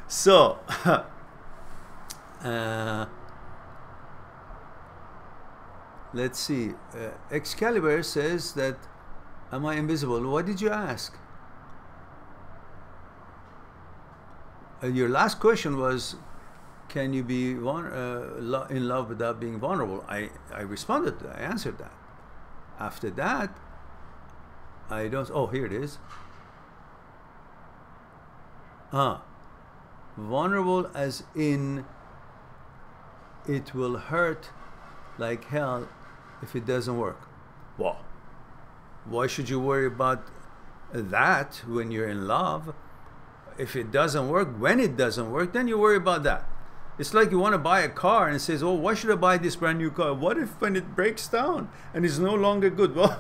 So, let's see. Excalibur says that, am I invisible? What did you ask? Your last question was, can you be in love without being vulnerable? I responded, I answered that. After that, I don't, oh, here it is. Vulnerable as in, it will hurt like hell if it doesn't work. Well, why should you worry about that when you're in love? If it doesn't work, when it doesn't work, then you worry about that. It's like you want to buy a car and it says, oh, why should I buy this brand new car? What if when it breaks down and is no longer good? Well,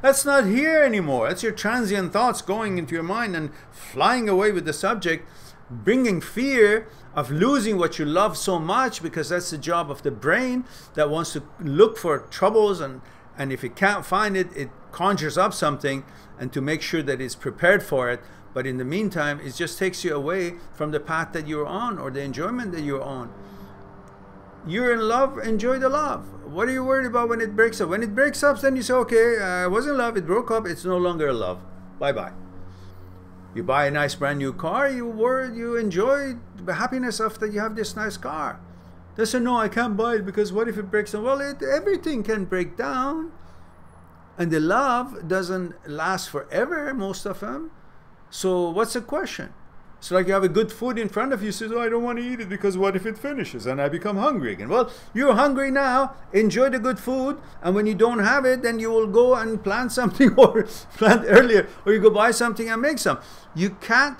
that's not here anymore. That's your transient thoughts going into your mind and flying away with the subject, bringing fear of losing what you love so much, because that's the job of the brain that wants to look for troubles, and if it can't find it, it conjures up something and to make sure that it's prepared for it. But in the meantime, it just takes you away from the path that you're on or the enjoyment that you're on. You're in love, enjoy the love. What are you worried about when it breaks up? When it breaks up, then you say, okay, I was in love, it broke up, it's no longer a love. Bye-bye. You buy a nice brand new car, you enjoy the happiness of that you have this nice car. They say, no, I can't buy it because what if it breaks down? Well, everything can break down. And the love doesn't last forever, most of them. So what's the question? It's like you have a good food in front of you, says, oh, I don't want to eat it because what if it finishes and I become hungry again? Well, you're hungry now, enjoy the good food, and when you don't have it, then you will go and plant something or plant earlier, or you go buy something and make some. You can't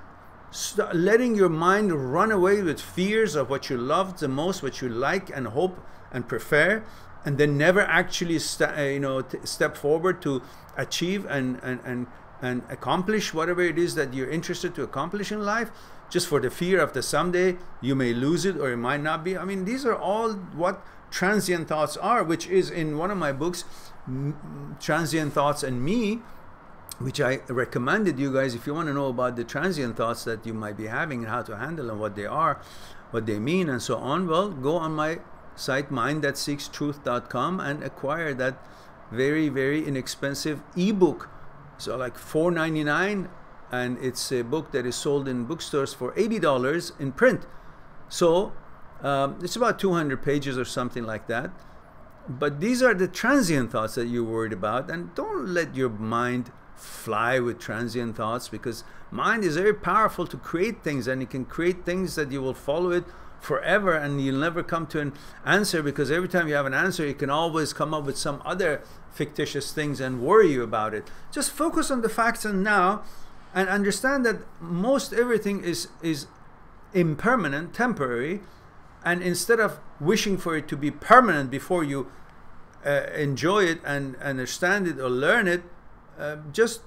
start letting your mind run away with fears of what you love the most, what you like and hope and prefer, and then never actually step forward to achieve and accomplish whatever it is that you're interested to accomplish in life, just for the fear of the someday you may lose it or it might not be. I mean, these are all what transient thoughts are, which is in one of my books, Transient Thoughts and Me, which I recommended you guys. If you want to know about the transient thoughts that you might be having and how to handle them, what they are, what they mean, and so on, well, go on my site, mindthatseekstruth.com, and acquire that very, very inexpensive ebook. So like $4.99, and it's a book that is sold in bookstores for $80 in print. So it's about 200 pages or something like that. But these are the transient thoughts that you're worried about, and don't let your mind fly with transient thoughts, because mind is very powerful to create things, and it can create things that you will follow it forever and you'll never come to an answer, because every time you have an answer, you can always come up with some other fictitious things and worry you about it. Just focus on the facts and now, and understand that most everything is impermanent, temporary, and instead of wishing for it to be permanent before you enjoy it and understand it or learn it, just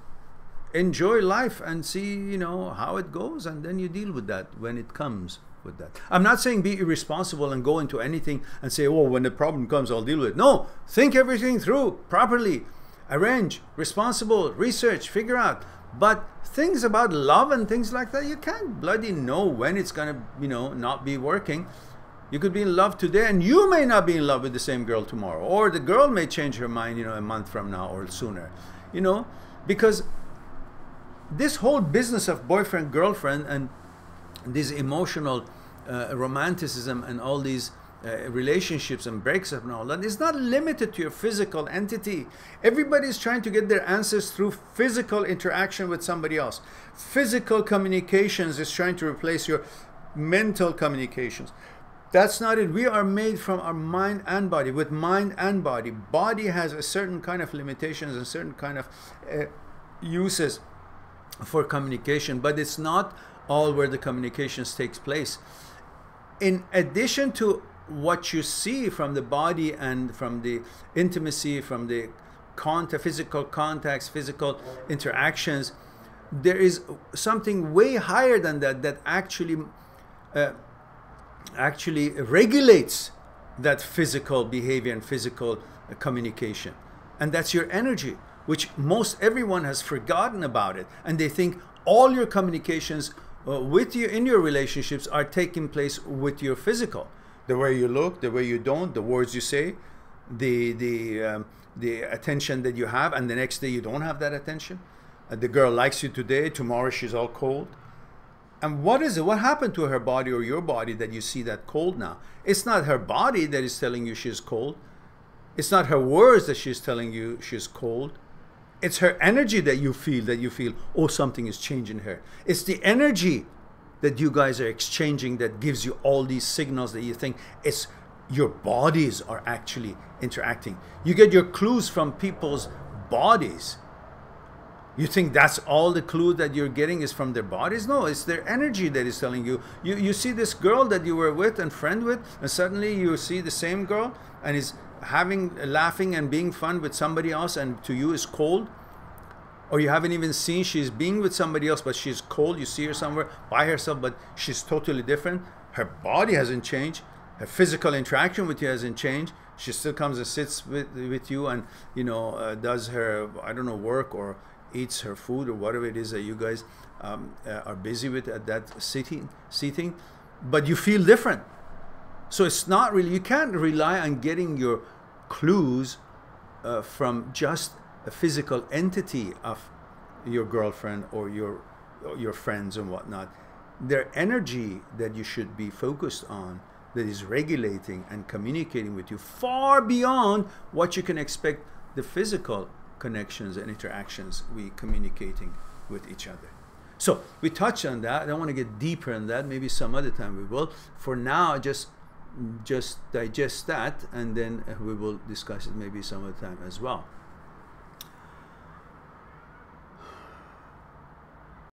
enjoy life and see how it goes, and then you deal with that when it comes. With that, I'm not saying be irresponsible and go into anything and say, oh, when the problem comes, I'll deal with it. No, think everything through properly, arrange, responsible, research, figure out. But things about love and things like that, you can't bloody know when it's gonna, not be working. You could be in love today, and you may not be in love with the same girl tomorrow, or the girl may change her mind, a month from now or sooner, because this whole business of boyfriend, girlfriend, and this emotional romanticism and all these relationships and breaks up and all that is not limited to your physical entity. Everybody is trying to get their answers through physical interaction with somebody else. Physical communications is trying to replace your mental communications. That's not it. We are made from our mind and body, with mind and body. Body has a certain kind of limitations and certain kind of uses for communication, but it's not all where the communications takes place. In addition to what you see from the body and from the intimacy, from the physical contacts, physical interactions, there is something way higher than that that actually regulates that physical behavior and physical communication, and that's your energy, which most everyone has forgotten about it, and they think all your communications with you in your relationships are taking place with your physical. The way you look, the way you don't, the words you say, the attention that you have, and the next day you don't have that attention. The girl likes you today, tomorrow she's all cold. And what is it? What happened to her body or your body that you see that cold now? It's not her body that is telling you she's cold. It's not her words that she's telling you she's cold. It's her energy that you feel, oh, something is changing her. It's the energy that you guys are exchanging that gives you all these signals that you think it's your bodies are actually interacting. You get your clues from people's bodies. You think that's all the clue that you're getting is from their bodies? No, it's their energy that is telling you. You see this girl that you were with and friend with, and suddenly you see the same girl and is laughing and being fun with somebody else, and to you is cold. Or you haven't even seen she's being with somebody else, but she's cold. You see her somewhere by herself, but she's totally different. Her body hasn't changed. Her physical interaction with you hasn't changed. She still comes and sits with you and, you know, does her, I don't know, work or eats her food or whatever it is that you guys are busy with at that seating, but you feel different. So it's not really, you can't rely on getting your clues from just a physical entity of your girlfriend or your friends and whatnot. Their energy that you should be focused on, that is regulating and communicating with you far beyond what you can expect the physical connections and interactions we communicating with each other. So we touched on that. I don't want to get deeper on that. Maybe some other time we will. For now, just digest that, and then we will discuss it maybe some other time as well.